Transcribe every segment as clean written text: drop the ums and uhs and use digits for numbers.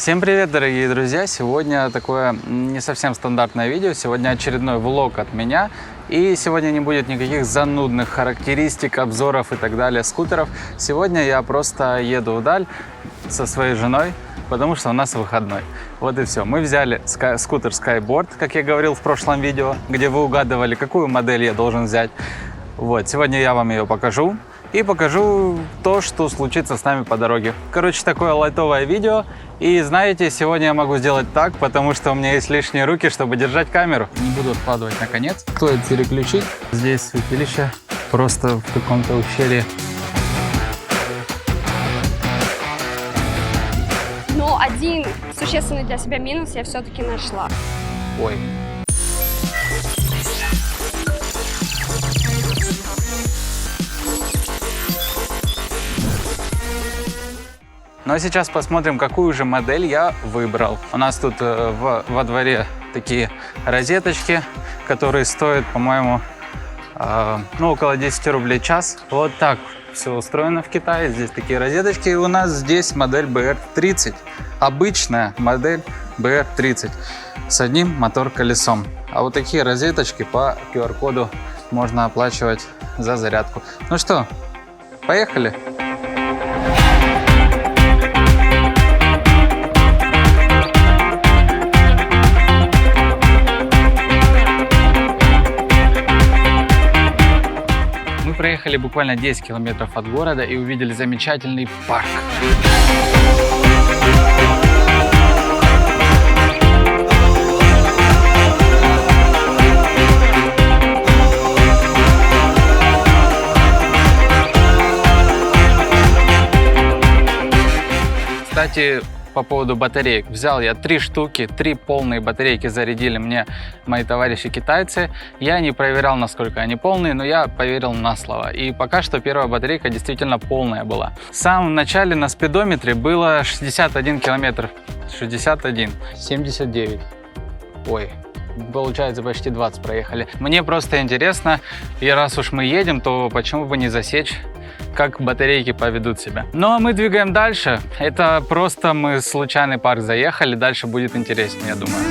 Всем привет, дорогие друзья! Сегодня такое не совсем стандартное видео, сегодня очередной влог от меня. И сегодня не будет никаких занудных характеристик, обзоров и так далее скутеров. Сегодня я просто еду вдаль со своей женой, потому что у нас выходной. Вот и все. Мы взяли скутер Skyboard, как я говорил в прошлом видео, где вы угадывали, какую модель я должен взять. Вот, сегодня я вам ее покажу. И покажу то, что случится с нами по дороге. Короче, такое лайтовое видео. И знаете, сегодня я могу сделать так, потому что у меня есть лишние руки, чтобы держать камеру. Не буду откладывать наконец. Стоит переключить. Здесь святилище просто в каком-то ущелье. Но один существенный для себя минус я все-таки нашла. Ой. Ну а сейчас посмотрим, какую же модель я выбрал. У нас тут во дворе такие розеточки, которые стоят, по-моему, около 10 рублей час. Вот так все устроено в Китае. Здесь такие розеточки. И у нас здесь модель BR30. Обычная модель BR30 с одним мотор-колесом. А вот такие розеточки по QR-коду можно оплачивать за зарядку. Ну что, поехали! Проехали буквально 10 километров от города и увидели замечательный парк. Кстати, по поводу батареек. Взял я 3 штуки, 3 полные батарейки зарядили мне мои товарищи китайцы. Я не проверял, насколько они полные, но я поверил на слово. И пока что первая батарейка действительно полная была. В самом начале на спидометре было 61 километр. 61. 79. Ой. Получается, почти 20 проехали. Мне просто интересно, и раз уж мы едем, то почему бы не засечь, как батарейки поведут себя. Ну а мы двигаем дальше. Это просто мы в случайный парк заехали. Дальше будет интереснее, я думаю.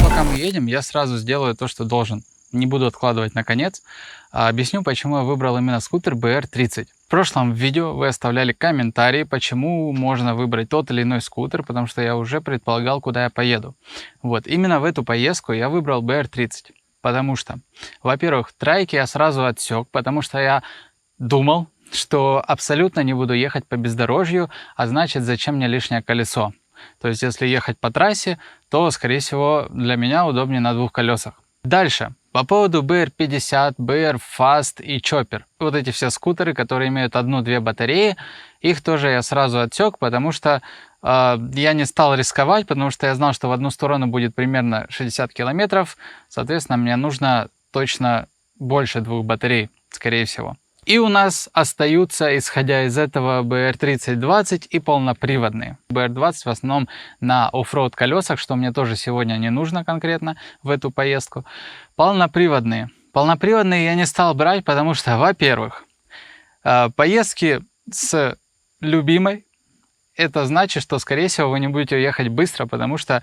Пока мы едем, я сразу сделаю то, что должен. Не буду откладывать наконец. Объясню, почему я выбрал именно скутер BR30. В прошлом видео вы оставляли комментарии, почему можно выбрать тот или иной скутер, потому что я уже предполагал, куда я поеду. Вот, именно в эту поездку я выбрал BR30. Потому что, во-первых, трайки я сразу отсек, потому что я думал, что абсолютно не буду ехать по бездорожью, а значит, зачем мне лишнее колесо. То есть, если ехать по трассе, то, скорее всего, для меня удобнее на 2 колесах. Дальше. По поводу BR50, BR Fast и Chopper. Вот эти все скутеры, которые имеют 1-2 батареи, их тоже я сразу отсек, потому что я не стал рисковать, потому что я знал, что в одну сторону будет примерно 60 километров. Соответственно, мне нужно точно больше 2 батарей, скорее всего. И у нас остаются, исходя из этого, BR30-20 и полноприводные. BR20 в основном на оффроуд колесах, что мне тоже сегодня не нужно конкретно в эту поездку. Полноприводные. Полноприводные я не стал брать, потому что, во-первых, поездки с любимой, это значит, что, скорее всего, вы не будете ехать быстро, потому что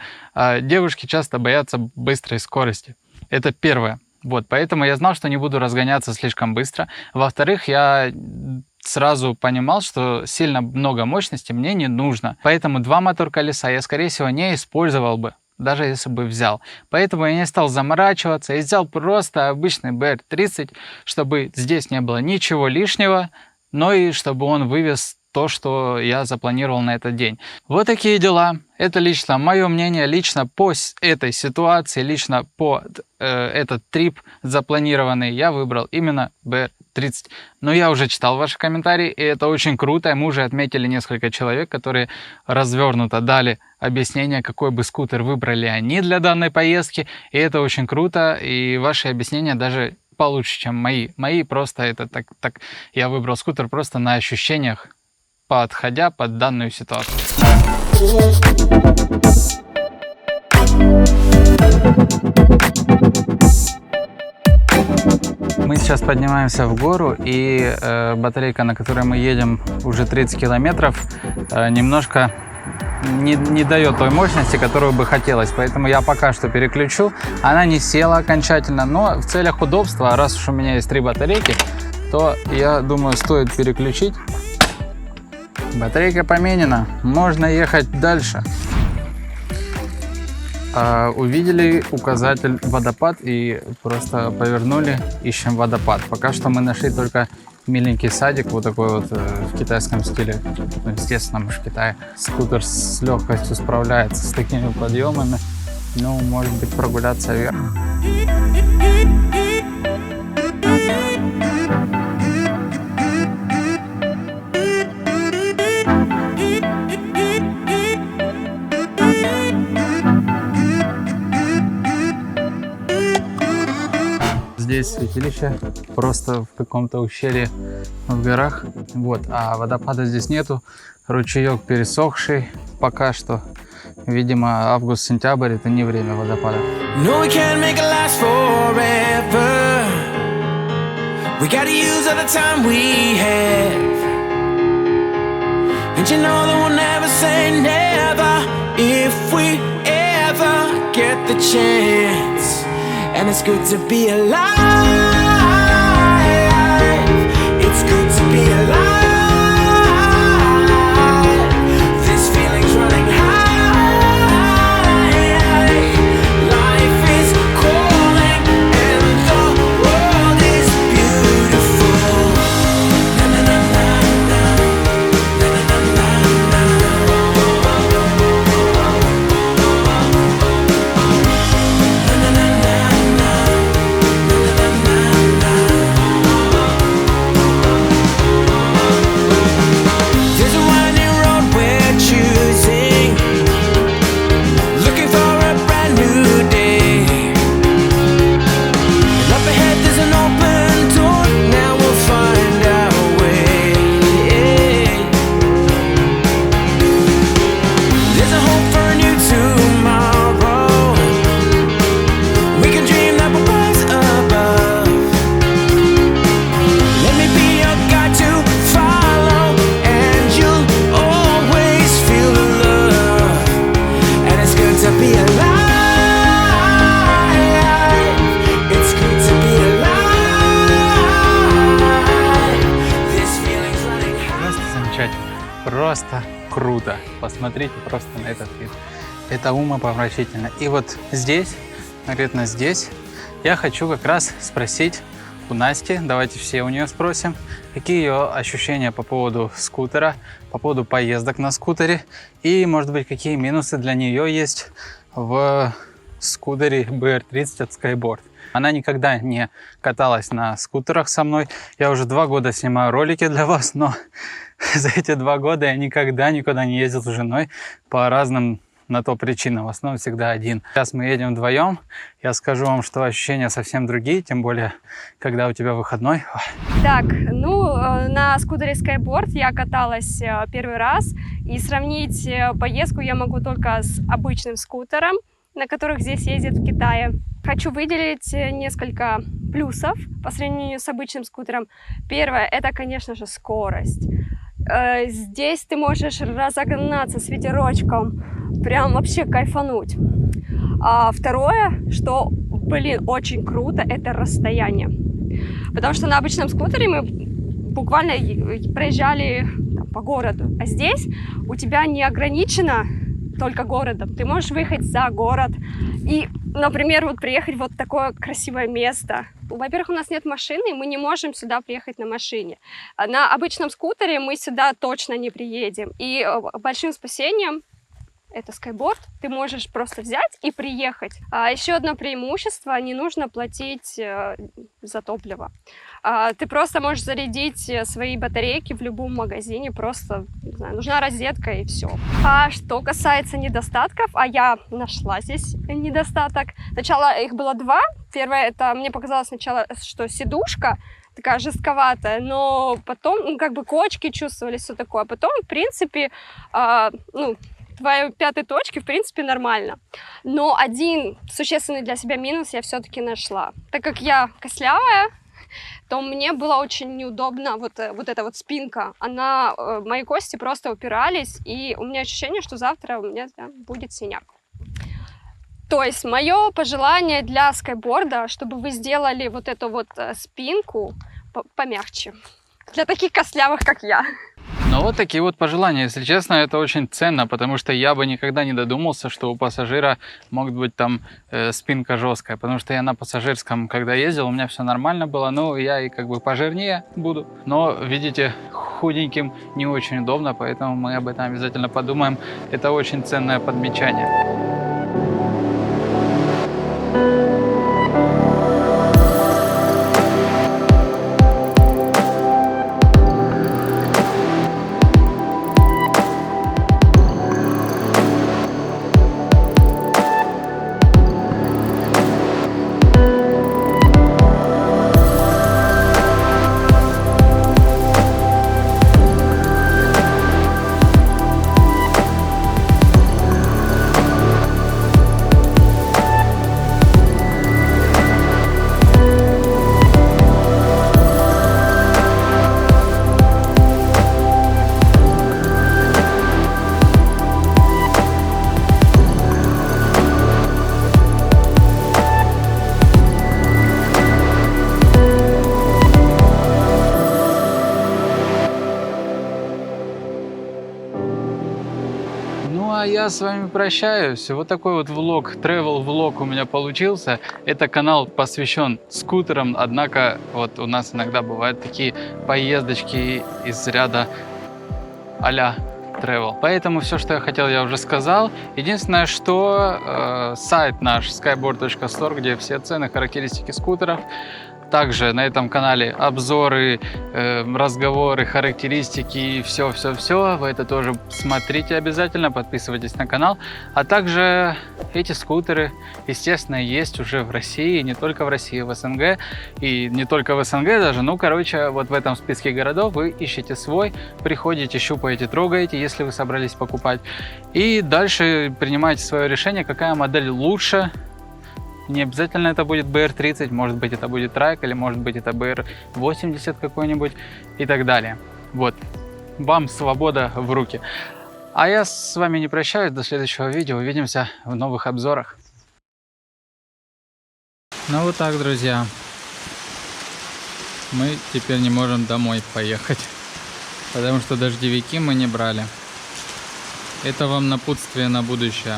девушки часто боятся быстрой скорости. Это первое. Вот, поэтому я знал, что не буду разгоняться слишком быстро. Во-вторых, я сразу понимал, что сильно много мощности мне не нужно. Поэтому 2 мотор-колеса я, скорее всего, не использовал бы, даже если бы взял. Поэтому я не стал заморачиваться и взял просто обычный BR30, чтобы здесь не было ничего лишнего, но и чтобы он вывез то, что я запланировал на этот день. Вот такие дела. Это лично мое мнение, лично по этой ситуации, лично по этот трип запланированный, я выбрал именно BR30. Но я уже читал ваши комментарии, и это очень круто. Мы уже отметили несколько человек, которые развернуто дали объяснение, какой бы скутер выбрали они для данной поездки. И это очень круто, и ваши объяснения даже получше, чем мои. Мои просто это так я выбрал скутер просто на ощущениях, подходя под данную ситуацию. Мы сейчас поднимаемся в гору, и батарейка, на которой мы едем уже 30 километров, немножко не дает той мощности, которую бы хотелось. Поэтому я пока что переключу. Она не села окончательно, но в целях удобства, раз уж у меня есть 3 батарейки, то я думаю, стоит переключить. Батарейка поменена, можно ехать дальше. Увидели указатель водопад и просто повернули, ищем водопад. Пока что мы нашли только миленький садик, вот такой вот в китайском стиле. Ну, естественно, мы же в Китае. Скутер с легкостью справляется с такими подъемами. Ну, может быть, прогуляться вверх. Здесь святилище, просто в каком-то ущелье в горах. Вот, а водопада здесь нету. Ручеек пересохший пока что. Видимо, август-сентябрь это не время водопада. And it's good to be alive. It's good to be alive. This feeling's running high. Life is calling and the world is beautiful. Na na na na na. Na na na na na. Na na na na. Просто круто. Посмотрите просто на этот вид. Это умопомрачительно. И вот здесь, конкретно здесь, я хочу как раз спросить у Насти, давайте все у нее спросим, какие ее ощущения по поводу скутера, по поводу поездок на скутере и, может быть, какие минусы для нее есть в скутере BR30 от Skyboard. Она никогда не каталась на скутерах со мной. Я уже 2 года снимаю ролики для вас, но за эти 2 года я никогда никуда не ездил с женой по разным на то причинам. В основном всегда один. Сейчас мы едем вдвоем. Я скажу вам, что ощущения совсем другие, тем более, когда у тебя выходной. Так, ну, на скутере Skyboard я каталась первый раз. И сравнить поездку я могу только с обычным скутером, на которых здесь ездят в Китае. Хочу выделить несколько плюсов по сравнению с обычным скутером. Первое, это, конечно же, скорость. Здесь ты можешь разогнаться с ветерочком, прям вообще кайфануть. А второе, что, блин, очень круто, это расстояние. Потому что на обычном скутере мы буквально проезжали там, по городу, а здесь у тебя не ограничено только городом. Ты можешь выехать за город и, например, вот приехать в вот такое красивое место. Во-первых, у нас нет машины, и мы не можем сюда приехать на машине. На обычном скутере мы сюда точно не приедем. И большим спасением это скайборд, ты можешь просто взять и приехать. А еще одно преимущество, не нужно платить за топливо. Ты просто можешь зарядить свои батарейки в любом магазине, просто, не знаю, нужна розетка и все. А что касается недостатков, а я нашла здесь недостаток. Сначала их было два. Первое, это мне показалось сначала, что сидушка такая жестковатая, но потом, ну, как бы кочки чувствовались, все такое. А потом, в принципе, ну, твоей пятой точки, в принципе, нормально. Но один существенный для себя минус я все-таки нашла. Так как я костлявая, то мне было очень неудобно вот эта вот спинка. Мои кости просто упирались, и у меня ощущение, что завтра у меня будет синяк. То есть мое пожелание для скайборда, чтобы вы сделали вот эту вот спинку помягче. Для таких костлявых, как я. Ну вот такие вот пожелания. Если честно, это очень ценно, потому что я бы никогда не додумался, что у пассажира может быть там спинка жесткая. Потому что я на пассажирском, когда ездил, у меня все нормально было. Ну, я и как бы пожирнее буду. Но, видите, худеньким не очень удобно, поэтому мы об этом обязательно подумаем. Это очень ценное подмечание. Ну а я с вами прощаюсь. Вот такой вот влог, travel влог у меня получился. Это канал посвящен скутерам, однако вот у нас иногда бывают такие поездочки из ряда а-ля travel. Поэтому все, что я хотел, я уже сказал. Единственное, что сайт наш skyboard.store, где все цены, характеристики скутеров. Также на этом канале обзоры, разговоры, характеристики, все. Вы это тоже смотрите обязательно, подписывайтесь на канал. А также эти скутеры, естественно, есть уже в России, не только в России, в СНГ. И не только в СНГ даже. Ну, короче, вот в этом списке городов вы ищете свой, приходите, щупаете, трогаете, если вы собрались покупать. И дальше принимаете свое решение, какая модель лучше. Не обязательно это будет BR30, может быть это будет трак, или может быть это BR80 какой-нибудь и так далее. Вот, вам свобода в руки. А я с вами не прощаюсь, до следующего видео, увидимся в новых обзорах. Ну вот так, друзья, мы теперь не можем домой поехать, потому что дождевики мы не брали. Это вам напутствие на будущее.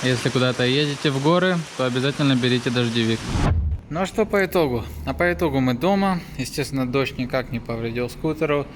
Если куда-то едете в горы, то обязательно берите дождевик. Ну а что по итогу? А по итогу мы дома. Естественно, дождь никак не повредил скутеру.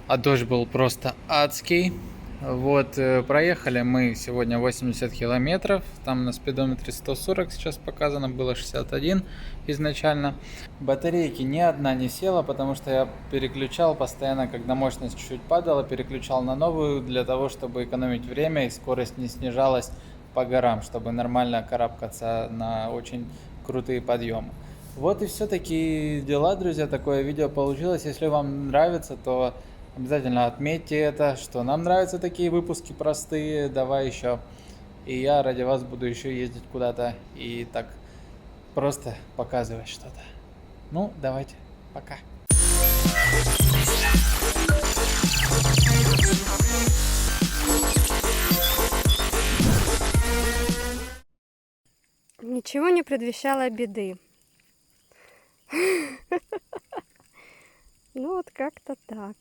А дождь был просто адский. Вот, проехали мы сегодня 80 километров. Там на спидометре 140 сейчас показано, было 61 изначально. Батарейки ни одна не села, потому что я переключал постоянно, когда мощность чуть-чуть падала, переключал на новую, для того, чтобы экономить время и скорость не снижалась по горам, чтобы нормально карабкаться на очень крутые подъемы. Вот и все, такие дела, друзья. Такое видео получилось. Если вам нравится, то обязательно отметьте это, что нам нравятся такие выпуски простые. Давай еще. И я ради вас буду еще ездить куда-то и так просто показывать что-то. Ну, давайте, пока. Ничего не предвещало беды. Ну вот как-то так.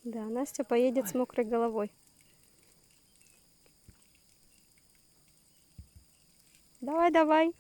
Да, Настя поедет с мокрой головой. Давай, давай.